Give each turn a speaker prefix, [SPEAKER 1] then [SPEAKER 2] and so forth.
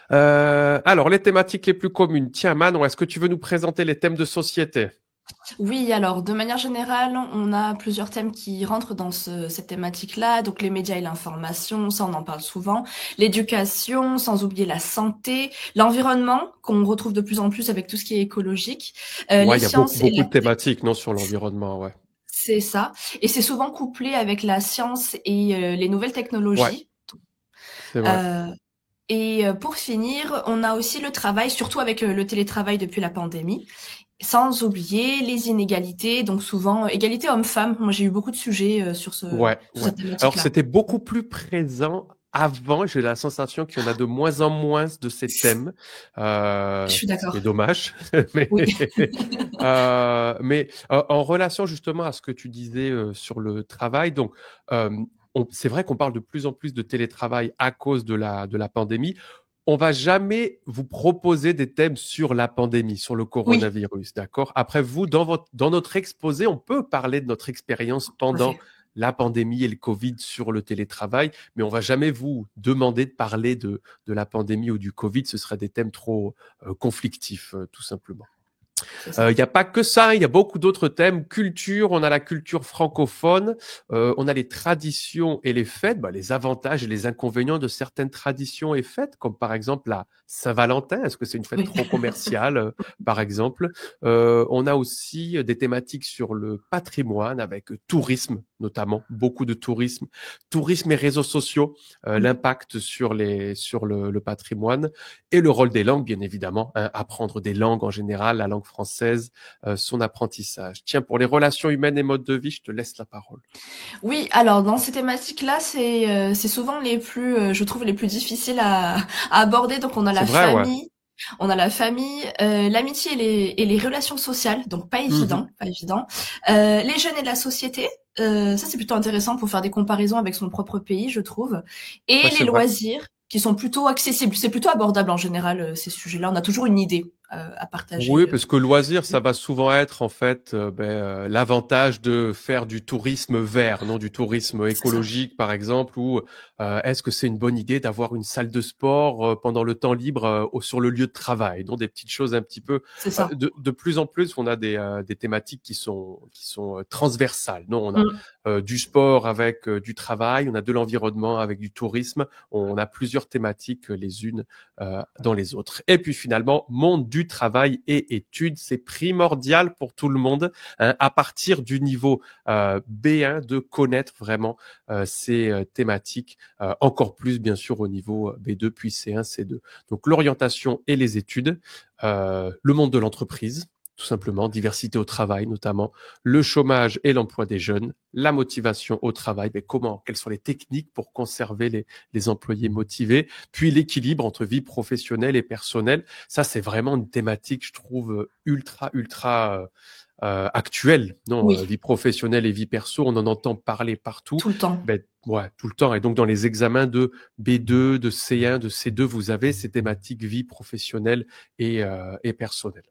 [SPEAKER 1] Alors, les thématiques les plus communes. Tiens, Manon, est-ce que tu veux nous présenter les thèmes de société?
[SPEAKER 2] Oui, alors de manière générale, on a plusieurs thèmes qui rentrent dans cette thématique-là. Donc les médias et l'information, ça on en parle souvent. L'éducation, sans oublier la santé, l'environnement, qu'on retrouve de plus en plus avec tout ce qui est écologique,
[SPEAKER 1] Ouais,
[SPEAKER 2] les
[SPEAKER 1] il y a
[SPEAKER 2] sciences et
[SPEAKER 1] beaucoup
[SPEAKER 2] la
[SPEAKER 1] de thématiques, non, sur l'environnement, ouais.
[SPEAKER 2] c'est ça. Et c'est souvent couplé avec la science et les nouvelles
[SPEAKER 1] Ouais,
[SPEAKER 2] technologies.
[SPEAKER 1] c'est vrai.
[SPEAKER 2] Euh, pour finir, on a aussi le travail, surtout avec le télétravail depuis la pandémie. Sans oublier les inégalités, donc souvent égalité homme-femme. Moi, j'ai eu beaucoup de sujets
[SPEAKER 1] Ouais,
[SPEAKER 2] sur
[SPEAKER 1] ouais.
[SPEAKER 2] cette
[SPEAKER 1] Alors,
[SPEAKER 2] thématique-là.
[SPEAKER 1] c'était beaucoup plus présent avant. J'ai la sensation qu'il y en a de moins en moins de ces thèmes,
[SPEAKER 2] Je suis
[SPEAKER 1] ce qui est
[SPEAKER 2] d'accord.
[SPEAKER 1] dommage. Mais,
[SPEAKER 2] Oui.
[SPEAKER 1] en relation justement à ce que tu disais sur le travail, donc euh, c'est vrai qu'on parle de plus en plus de télétravail à cause de la pandémie. On va jamais vous proposer des thèmes sur la pandémie, sur le
[SPEAKER 2] Oui,
[SPEAKER 1] coronavirus, d'accord? Après vous, dans notre exposé, on peut parler de notre expérience
[SPEAKER 2] tout à
[SPEAKER 1] pendant
[SPEAKER 2] fait.
[SPEAKER 1] la pandémie et le Covid sur le télétravail, mais on va jamais vous demander de parler de la pandémie ou du Covid. Ce seraient des thèmes trop conflictifs, tout simplement.
[SPEAKER 2] C'est
[SPEAKER 1] Il
[SPEAKER 2] ça.
[SPEAKER 1] n'y a pas que ça, il y a beaucoup d'autres thèmes. Culture, on a la culture francophone, on a les traditions et les fêtes, bah, les avantages et les inconvénients de certaines traditions et fêtes, comme par exemple la Saint-Valentin. Est-ce que c'est une fête
[SPEAKER 2] Oui.
[SPEAKER 1] trop commerciale, par exemple? On a aussi des thématiques sur le patrimoine avec tourisme, notamment, beaucoup de tourisme. Tourisme et réseaux sociaux,
[SPEAKER 2] Oui.
[SPEAKER 1] l'impact sur le patrimoine et le rôle des langues, bien évidemment, hein, apprendre des langues en général, la langue française, son apprentissage. Tiens, pour les relations humaines et modes de vie, je te laisse la parole.
[SPEAKER 2] Oui, alors dans ces thématiques-là, c'est souvent les plus, je trouve les plus difficiles à aborder. Donc
[SPEAKER 1] C'est vrai, ouais.
[SPEAKER 2] on a la famille, l'amitié et les relations sociales. Donc pas
[SPEAKER 1] Mhm.
[SPEAKER 2] évident, pas évident. Les jeunes et la société. Ça c'est plutôt intéressant pour faire des comparaisons avec son propre pays, je trouve. Et
[SPEAKER 1] Ouais,
[SPEAKER 2] les
[SPEAKER 1] c'est vrai.
[SPEAKER 2] loisirs qui sont plutôt accessibles. C'est plutôt abordable en général ces sujets-là. On a toujours une idée à
[SPEAKER 1] Oui,
[SPEAKER 2] partager.
[SPEAKER 1] parce que le loisir, ça va souvent être en fait l'avantage de faire du tourisme vert, non du tourisme
[SPEAKER 2] C'est ça,
[SPEAKER 1] écologique, par exemple, ou est-ce que c'est une bonne idée d'avoir une salle de sport pendant le temps libre sur le lieu de travail, non des petites choses un petit peu
[SPEAKER 2] c'est ça.
[SPEAKER 1] de plus en plus, on a des thématiques qui sont transversales. Non, on a
[SPEAKER 2] Mm.
[SPEAKER 1] du sport avec du travail, on a de l'environnement avec du tourisme, on a plusieurs thématiques les unes dans les autres. Et puis finalement, monde du travail et études, c'est primordial pour tout le monde, hein, à partir du niveau B1 de connaître vraiment ces thématiques, encore plus bien sûr au niveau B2 puis C1, C2. Donc l'orientation et les études, le monde de l'entreprise, tout simplement, diversité au travail notamment, le chômage et l'emploi des jeunes, la motivation au travail, mais comment, quelles sont les techniques pour conserver les employés motivés, puis l'équilibre entre vie professionnelle et personnelle. Ça, c'est vraiment une thématique, je trouve, ultra actuelle. Non,
[SPEAKER 2] Oui,
[SPEAKER 1] vie professionnelle et vie perso, on en entend parler partout.
[SPEAKER 2] tout le temps.
[SPEAKER 1] Ben, ouais, tout le temps. Et donc, dans les examens de B2, de C1, de C2, vous avez ces thématiques vie professionnelle et personnelle.